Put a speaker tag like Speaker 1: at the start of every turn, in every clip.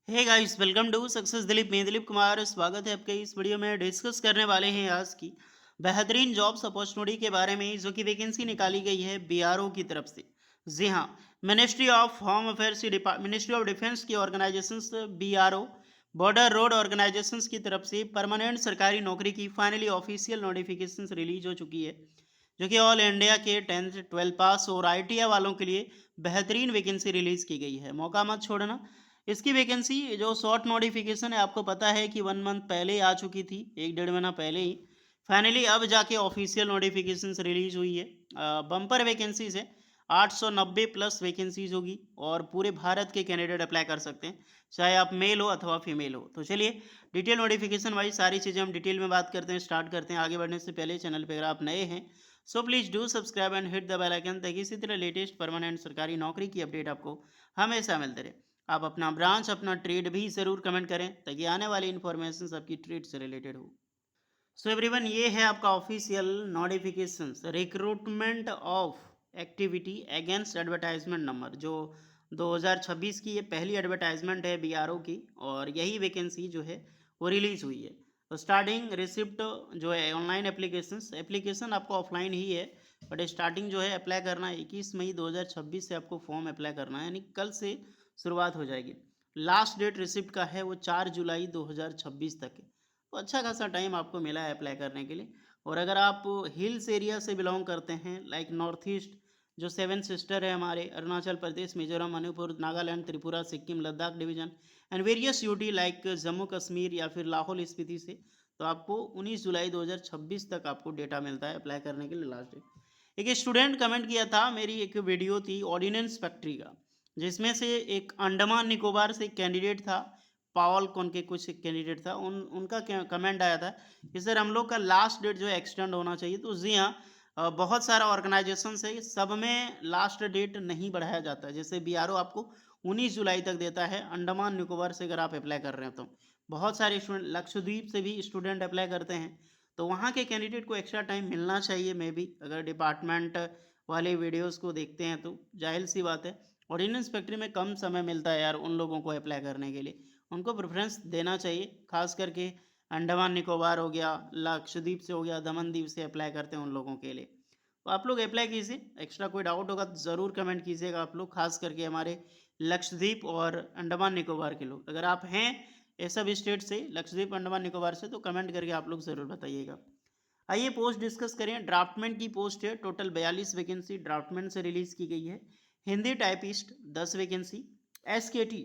Speaker 1: Hey guys, welcome to Success Dilip. मैं दिलीप कुमार, स्वागत है आपके इस वीडियो में। डिस्कस करने वाले हैं आज की बेहतरीन जॉब्स अपॉर्चुनिटी के बारे में, जो कि वैकेंसी निकाली गई है बीआरओ की तरफ से। जी हाँ, मिनिस्ट्री ऑफ होम अफेयर्स की मिनिस्ट्री ऑफ डिफेंस की organisations BRO border road organisations की तरफ से परमानेंट सरकारी नौकरी की फाइनली ऑफिशियल नोटिफिकेशन रिलीज हो चुकी है, जो कि ऑल इंडिया के 10th 12 पास और आईटीआई वालों के लिए बेहतरीन वैकेंसी रिलीज की गई है। मौका मत छोड़ना। इसकी वैकेंसी जो शॉर्ट नोटिफिकेशन है, आपको पता है कि 1 मंथ पहले ही आ चुकी थी, एक डेढ़ महीना पहले ही। फाइनली अब जाके ऑफिशियल नोटिफिकेशन रिलीज हुई है। बम्पर वैकेंसीज है, 890 प्लस वैकेंसीज होगी और पूरे भारत के कैंडिडेट अप्लाई कर सकते हैं, चाहे आप मेल हो अथवा फीमेल हो। तो चलिए डिटेल नोटिफिकेशन वाइज सारी चीज़ें हम डिटेल में बात करते हैं, स्टार्ट करते हैं। आगे बढ़ने से पहले चैनल पर अगर आप नए हैं so please do subscribe and hit the bell icon, ताकि इसी तरह लेटेस्ट परमानेंट सरकारी नौकरी की अपडेट आपको हमेशा मिलते रहे। आप अपना ब्रांच, अपना ट्रेड भी ज़रूर कमेंट करें, ताकि आने वाली इन्फॉर्मेशन आपकी ट्रेड से रिलेटेड हो। सो एवरीवन, ये है आपका official notification, recruitment of activity against advertisement number, जो 2026 की ये पहली एडवर्टाइजमेंट है बीआरओ की, और यही वैकेंसी जो है वो रिलीज हुई है। तो स्टार्टिंग रिसिप्ट जो है ऑनलाइन एप्लीकेशन आपको ऑफलाइन ही है, बट स्टार्टिंग जो है अप्लाई करना 21 मई 2026 से आपको फॉर्म अप्लाई करना है, यानी कल से शुरुआत हो जाएगी। लास्ट डेट रिसिप्ट का है वो 4 जुलाई 2026 तक है। तो अच्छा खासा टाइम आपको मिला है अप्लाई करने के लिए। और अगर आप हिल्स एरिया से बिलोंग करते हैं, लाइक नॉर्थ ईस्ट, जो सेवन सिस्टर है हमारे, Arunachal Pradesh, Mizoram, Manipur, Nagaland, Tripura, Sikkim, Ladakh division and various UT like Jammu Kashmir या फिर लाहौल स्पीति से, तो आपको 19 जुलाई 2026 तक आपको डेटा मिलता है अप्लाई करने के लिए, लास्ट डेट। एक स्टूडेंट कमेंट किया था, मेरी एक वीडियो थी ऑर्डिनेंस फैक्ट्री का, जिसमें से एक अंडमान निकोबार से कैंडिडेट था, पावल कौन के कुछ कैंडिडेट था, उनका कमेंट आया था कि सर हम लोग का लास्ट डेट जो है एक्सटेंड होना चाहिए। तो जी हाँ, बहुत सारा ऑर्गेनाइजेशन है, सब में लास्ट डेट नहीं बढ़ाया जाता है। जैसे बीआरओ आपको 19 जुलाई तक देता है, अंडमान निकोबार से अगर आप अप्लाई कर रहे हो तो बहुत सारे स्टूडेंट, लक्षद्वीप से भी स्टूडेंट अप्लाई करते हैं, तो वहाँ के कैंडिडेट को एक्स्ट्रा टाइम मिलना चाहिए। मे बी अगर डिपार्टमेंट वाले वीडियोस को देखते हैं तो जाहिर सी बात है, ऑर्डिनेंस फैक्ट्री में कम समय मिलता है यार उन लोगों को अप्लाई करने के लिए। उनको प्रेफरेंस देना चाहिए, खास करके अंडमान निकोबार हो गया, लक्षद्वीप से हो गया, दमन दीव से अप्लाई करते हैं उन लोगों के लिए। तो आप लोग अप्लाई कीजिए। एक्स्ट्रा कोई डाउट होगा तो ज़रूर कमेंट कीजिएगा आप लोग, खास करके हमारे लक्षद्वीप और अंडमान निकोबार के लोग। अगर आप हैं ये सब स्टेट से, लक्षद्वीप अंडमान निकोबार से, तो कमेंट करके आप लोग ज़रूर बताइएगा। आइए पोस्ट डिस्कस करें। ड्राफ्टमैन की पोस्ट है, टोटल 42 वैकेंसी ड्राफ्टमैन से रिलीज की गई है। Hindi typist 10 vacancy. एसकेटी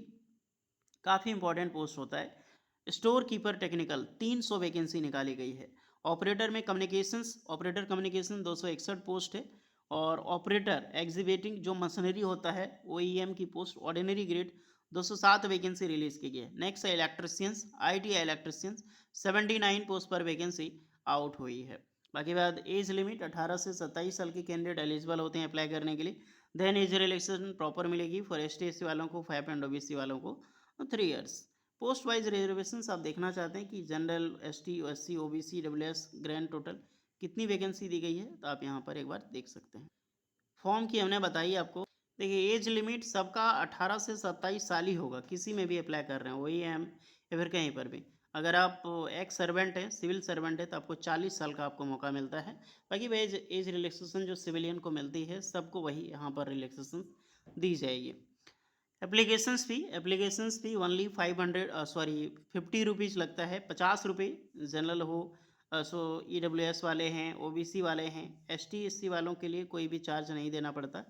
Speaker 1: काफ़ी इंपॉर्टेंट पोस्ट होता है। स्टोर कीपर टेक्निकल 300 वैकेंसी निकाली गई है। ऑपरेटर कम्युनिकेशन 261 पोस्ट है। और ऑपरेटर एग्जीक्यूटिंग जो मशीनरी होता है, ओईएम की post ordinary grade 207 vacancy release की गई है। नेक्स्ट है इलेक्ट्रिशियंस, आईटी इलेक्ट्रिशियंस 79 पोस्ट पर वैकेंसी आउट हुई है। बाकी बात एज लिमिट 18 से 27 साल के कैंडिडेट एलिजिबल होते हैं अप्लाई करने के लिए। देन एज रिलैक्सेशन प्रॉपर मिलेगी फॉर एसटी वालों को, 5 एंड ओबीसी वालों को 3 इयर्स। पोस्ट वाइज रिजर्वेशन आप देखना चाहते हैं कि general, ST, SC, OBC, WS grand total कितनी वैकेंसी दी गई है, तो आप यहाँ पर एक बार देख सकते हैं। फॉर्म की हमने बताई आपको। देखिए एज लिमिट सबका 18 से 27 साल ही होगा, किसी में भी अप्लाई कर रहे हैं, वही एम या फिर कहीं पर भी। अगर आप एक्स सर्वेंट है, सिविल सर्वेंट है, तो आपको 40 साल का आपको मौका मिलता है। बाकी एज एज रिलैक्सेशन जो सिविलियन को मिलती है, सबको वही यहाँ पर रिलैक्सेशन दी जाएगी। एप्लीकेशंस फी ओनली 500 सॉरी 50 रुपीज़ लगता है, 50 रुपये जनरल हो, सो ईडब्ल्यूएस वाले हैं, ओबीसी वाले हैं, एसटी एससी वालों के लिए कोई भी चार्ज नहीं देना पड़ता,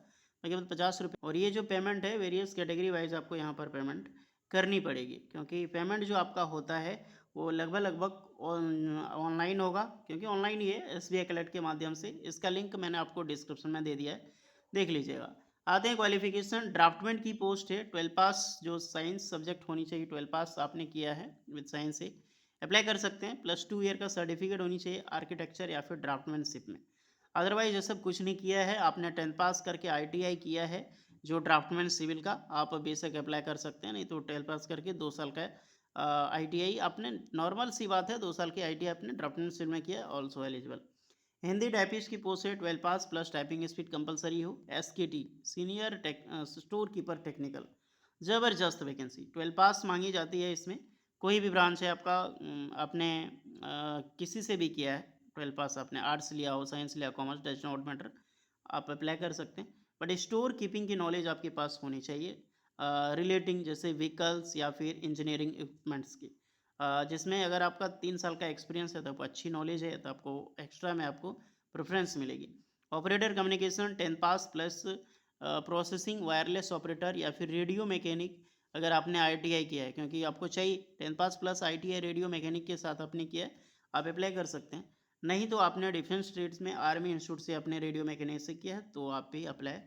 Speaker 1: केवल 50 रुपये। और ये जो पेमेंट है वेरियस कैटेगरी वाइज आपको यहाँ पर पेमेंट करनी पड़ेगी, क्योंकि पेमेंट जो आपका होता है वो लगभग लगभग ऑनलाइन होगा, क्योंकि ऑनलाइन ही है, एसबीआई कलेक्ट के माध्यम से। इसका लिंक मैंने आपको डिस्क्रिप्शन में दे दिया है, देख लीजिएगा। आते हैं क्वालिफिकेशन। ड्राफ्टमैन की पोस्ट है, 12 पास जो साइंस सब्जेक्ट होनी चाहिए, 12 पास आपने किया है विद साइंस से अप्लाई कर सकते हैं। +2 ईयर का सर्टिफिकेट होनी चाहिए आर्किटेक्चर या फिर ड्राफ्टमैनशिप में। अदरवाइज ये सब कुछ नहीं किया है, आपने 10 पास करके आईटीआई किया है जो ड्राफ्टमैन सिविल का, आप बेशक अप्लाई कर सकते हैं। नहीं तो 12 पास करके 2 साल का आईटीआई आपने, नॉर्मल सी बात है, 2 साल की आईटीआई आपने ड्राफ्टमैन सिविल में किया, ऑल्सो एलिजिबल। हिंदी टाइपिस्ट की पोस्ट है, 12 पास प्लस टाइपिंग स्पीड कंपलसरी हो। एसकेटी सीनियर स्टोर कीपर टेक्निकल ज़बरदस्त वैकेंसी 12 पास मांगी जाती है इसमें। कोई भी ब्रांच है आपका, आपने किसी से भी किया है, 12 पास आपने आर्ट्स लिया हो, साइंस लिया, कॉमर्स, डज नॉट मैटर, आप अप्लाई कर सकते हैं। बट स्टोर कीपिंग की नॉलेज आपके पास होनी चाहिए रिलेटिंग जैसे व्हीकल्स या फिर इंजीनियरिंग इक्विपमेंट्स की, जिसमें अगर आपका 3 साल का एक्सपीरियंस है तो आपको अच्छी नॉलेज है तो आपको एक्स्ट्रा में आपको प्रेफरेंस मिलेगी। ऑपरेटर कम्युनिकेशन 10 पास प्लस प्रोसेसिंग वायरलेस ऑपरेटर या फिर रेडियो मैकेनिक अगर आपने आईटीआई किया है, क्योंकि आपको चाहिए 10 पास प्लस आईटीआई रेडियो मैकेनिक के साथ आपने किया है, आप अप्लाई कर सकते हैं। नहीं तो आपने डिफेंस ट्रेड्स में आर्मी इंस्टीट्यूट से अपने रेडियो मैकेनिक से किया है तो आप भी अप्लाई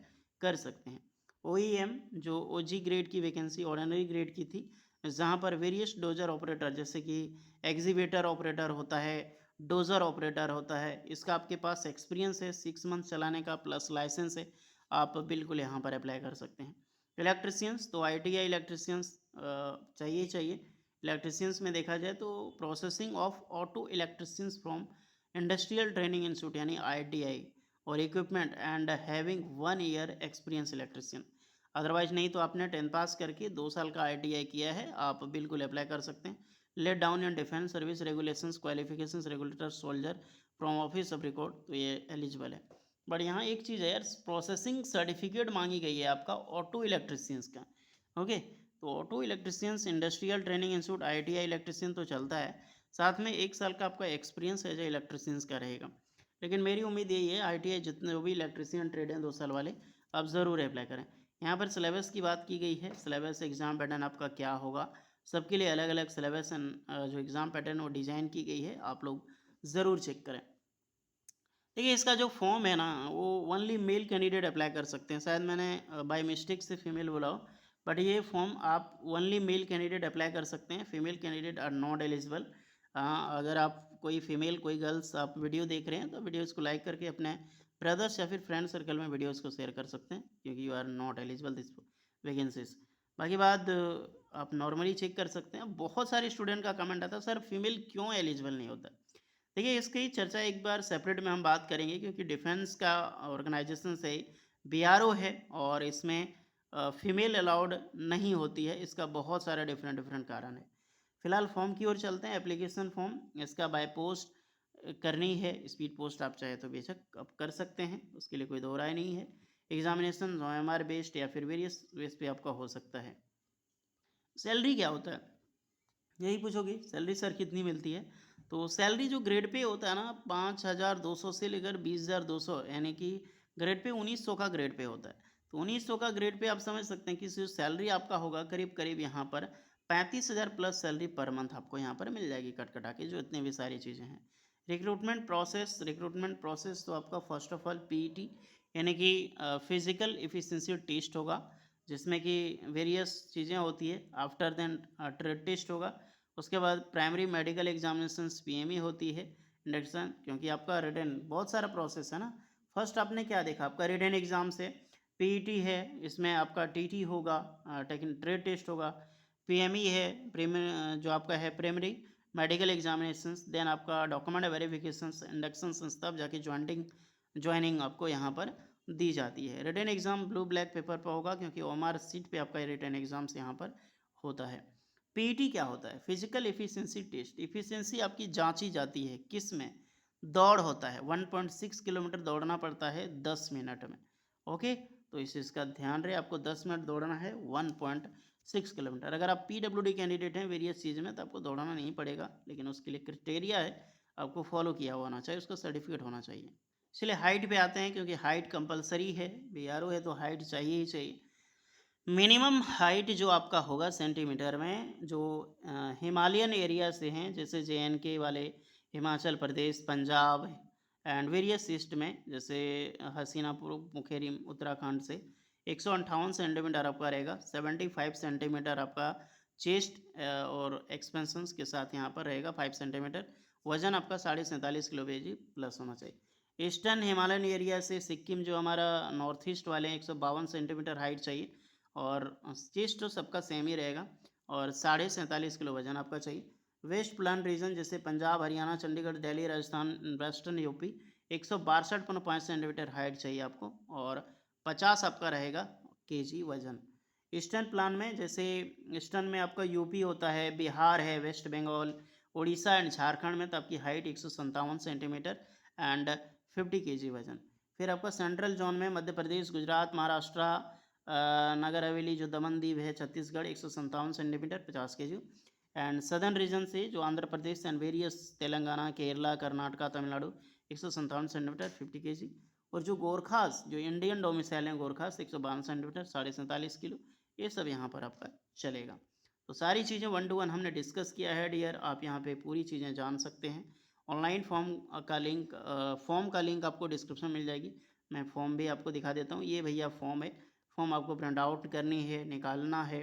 Speaker 1: कर सकते हैं। ओईएम जो ओजी ग्रेड की वैकेंसी ऑर्डिनरी ग्रेड की थी, जहाँ पर वेरियस डोजर ऑपरेटर जैसे कि एग्जीवेटर ऑपरेटर होता है, डोजर ऑपरेटर होता है, इसका आपके पास एक्सपीरियंस है 6 मंथ चलाने का प्लस लाइसेंस है, आप बिल्कुल यहाँ पर अप्लाई कर सकते हैं। इलेक्ट्रिशियंस तो आईटीआई इलेक्ट्रिशियंस चाहिए। इलेक्ट्रिशियंस में देखा जाए तो processing of auto electricians from industrial training institute यानी आईटीआई और equipment and having 1 year experience electrician. Otherwise नहीं तो आपने 10 पास करके 2 साल का आईटीआई किया है, आप बिल्कुल अप्लाई कर सकते हैं। Let down in defence service regulations qualifications regulator soldier from office of record, तो ये एलिजिबल है। बट यहाँ एक चीज़ है यार, प्रोसेसिंग सर्टिफिकेट मांगी गई है आपका ऑटो इलेक्ट्रिशियंस का। ओके, तो auto electricians industrial training institute ITI electrician तो चलता है, साथ में 1 साल का आपका एक्सपीरियंस एज ए इलेक्ट्रिशियंस का रहेगा। लेकिन मेरी उम्मीद यही है आईटीआई जितने जो भी इलेक्ट्रिशियन ट्रेड हैं 2 साल वाले, आप ज़रूर अप्लाई करें। यहाँ पर सिलेबस की बात की गई है, सिलेबस एग्जाम पैटर्न आपका क्या होगा, सबके लिए अलग अलग सिलेबस जो एग्ज़ाम पैटर्न वो डिज़ाइन की गई है, आप लोग ज़रूर चेक करें। देखिए इसका जो फॉर्म है ना, वो ओनली मेल कैंडिडेट अप्लाई कर सकते हैं, शायद मैंने बाय मिस्टेक से फीमेल बोला हो, बट ये फॉर्म आप ओनली मेल कैंडिडेट अप्लाई कर सकते हैं, female candidate are not eligible. अगर आप कोई फीमेल कोई गर्ल्स आप वीडियो देख रहे हैं तो वीडियोज़ को लाइक करके अपने ब्रदर्स या फिर फ्रेंड सर्कल में वीडियोज़ को शेयर कर सकते हैं, क्योंकि you are not eligible this vacancies. बाकी बात आप नॉर्मली चेक कर सकते हैं। बहुत सारे स्टूडेंट का कमेंट आता है सर फीमेल क्यों एलिजिबल नहीं होता। देखिए इसकी चर्चा एक बार सेपरेट में हम बात करेंगे, क्योंकि डिफेंस का ऑर्गेनाइजेशन से बीआरओ है और इसमें फीमेल अलाउड नहीं होती है, इसका बहुत सारा डिफरेंट डिफरेंट कारण है। फिलहाल फॉर्म की ओर चलते हैं। एप्लीकेशन फॉर्म इसका बाय पोस्ट करनी है, स्पीड पोस्ट आप चाहे तो बेशक आप कर सकते हैं, उसके लिए कोई दो राय नहीं है। एग्जामिनेशन OMR बेस्ड या फिर वेरियस बेस पे आपका हो सकता है। सैलरी क्या होता है, यही पूछोगे सैलरी सर कितनी मिलती है। तो सैलरी जो ग्रेड पे होता है ना, 5,200 से लेकर 20,200, यानी कि ग्रेड पे 1900 का ग्रेड पे होता है। तो 1900 का ग्रेड पे आप समझ सकते हैं कि जो सैलरी आपका होगा करीब करीब यहाँ पर 35,000 प्लस सैलरी पर मंथ आपको यहाँ पर मिल जाएगी कट कटा के, जो इतनी भी सारी चीज़ें हैं। रिक्रूटमेंट प्रोसेस तो आपका फर्स्ट ऑफ ऑल पीईटी यानी कि फिजिकल एफिशिएंसी टेस्ट होगा, जिसमें कि वेरियस चीज़ें होती है। आफ्टर देन ट्रेड टेस्ट होगा, उसके बाद प्राइमरी मेडिकल एग्जामिनेशंस पीएमई होती है, इंडक्शन, क्योंकि आपका रिटन बहुत सारा प्रोसेस है ना। फर्स्ट आपने क्या देखा, आपका रिटन एग्जाम से पीईटी है, इसमें आपका टीटी होगा, टेकन ट्रेड टेस्ट होगा, पीएमई है, जो आपका है प्राइमरी मेडिकल एग्जामिनेशंस, देन आपका डॉक्यूमेंट वेरिफिकेशंस, इंडक्शन, तब जाके ज्वाइनिंग आपको यहाँ पर दी जाती है। Written exam blue black paper पर होगा, क्योंकि ओएमआर सीट पे आपका रिटन एग्जाम्स यहाँ पर होता है। पीईटी क्या होता है, फिजिकल एफिशिएंसी टेस्ट, एफिशिएंसी आपकी जांची जाती है किस में, दौड़ होता है, 1.6 किलोमीटर दौड़ना पड़ता है 10 मिनट में। ओके, तो इस चीज़ का ध्यान रहे, आपको 10 मिनट दौड़ना है 1.6 किलोमीटर। अगर आप पीडब्ल्यूडी कैंडिडेट हैं वेरियस चीज़ में तो आपको दौड़ना नहीं पड़ेगा, लेकिन उसके लिए क्राइटेरिया है, आपको फॉलो किया होना चाहिए, उसका सर्टिफिकेट होना चाहिए। चलिए हाइट पे आते हैं, क्योंकि हाइट कंपलसरी है, बीआरओ है तो हाइट चाहिए ही चाहिए। मिनिमम हाइट जो आपका होगा सेंटीमीटर में, जो हिमालयन एरिया से हैं जैसे जेएनके वाले, Himachal Pradesh, Punjab and various east में जैसे हसीनापुर मुखेरी उत्तराखंड से 158 सेंटीमीटर आपका रहेगा, 75 सेंटीमीटर आपका चेस्ट और एक्सपेंशंस के साथ यहाँ पर रहेगा 5 सेंटीमीटर। वजन आपका 47.5 किलो केजी प्लस होना चाहिए। ईस्टर्न हिमालयन एरिया से सिक्किम जो हमारा नॉर्थ ईस्ट वाले हैं 152 सेंटीमीटर हाइट चाहिए, और चेस्ट तो सबका सेम ही रहेगा, और 47.5 किलो वजन आपका चाहिए। वेस्ट प्लान रीजन जैसे Punjab, Haryana, Chandigarh, Delhi, Rajasthan, western UP 162.5 centimetre height चाहिए आपको, और 50 आपका रहेगा केजी वजन। ईस्टर्न प्लान में जैसे ईस्टर्न में आपका यूपी होता है, बिहार है, वेस्ट बंगाल, उड़ीसा एंड झारखंड में तो आपकी हाइट 157 सेंटीमीटर एंड 50 केजी वजन। फिर आपका सेंट्रल जोन में मध्य प्रदेश, गुजरात, महाराष्ट्र, नगर हवेली, जो दमन दीव है, Chhattisgarh 157 centimetre 50 KG. And southern region से जो Andhra Pradesh and various Telangana, Kerala, Karnataka, Tamil Nadu 157 centimetre 50 KG. और जो गोरखास, जो इंडियन डोमिसाइल हैं गोरखास 152 सेंटीमीटर 47 किलो, ये सब यहाँ पर आपका चलेगा। तो सारी चीज़ें 1 to 1 हमने डिस्कस किया है डियर, आप यहाँ पे पूरी चीज़ें जान सकते हैं। ऑनलाइन फॉर्म का लिंक आपको डिस्क्रिप्शन मिल जाएगी। मैं फॉर्म भी आपको दिखा देता हूँ। ये भैया फॉर्म है, फॉर्म आपको प्रिंट आउट करनी है, निकालना है।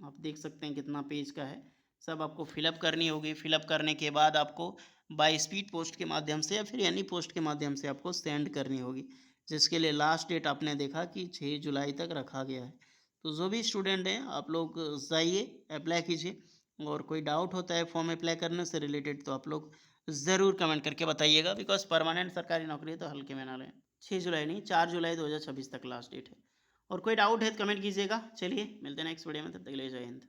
Speaker 1: आप देख सकते हैं कितना पेज का है, सब आपको फिलअप करनी होगी। फिलअप करने के बाद आपको बाय स्पीड पोस्ट के माध्यम से या फिर एनी पोस्ट के माध्यम से आपको सेंड करनी होगी, जिसके लिए लास्ट डेट आपने देखा कि 6 जुलाई तक रखा गया है। तो जो भी स्टूडेंट हैं आप लोग जाइए, अप्लाई कीजिए, और कोई डाउट होता है फॉर्म अप्लाई करने से रिलेटेड तो आप लोग ज़रूर कमेंट करके बताइएगा, बिकॉज परमानेंट सरकारी नौकरी है तो हल्के में ना लें। 6 जुलाई नहीं, 4 जुलाई 2026 तक लास्ट डेट है। और कोई डाउट है तो कमेंट कीजिएगा। चलिए मिलते हैं नेक्स्ट वीडियो में, तब तक के लिए जय हिंद।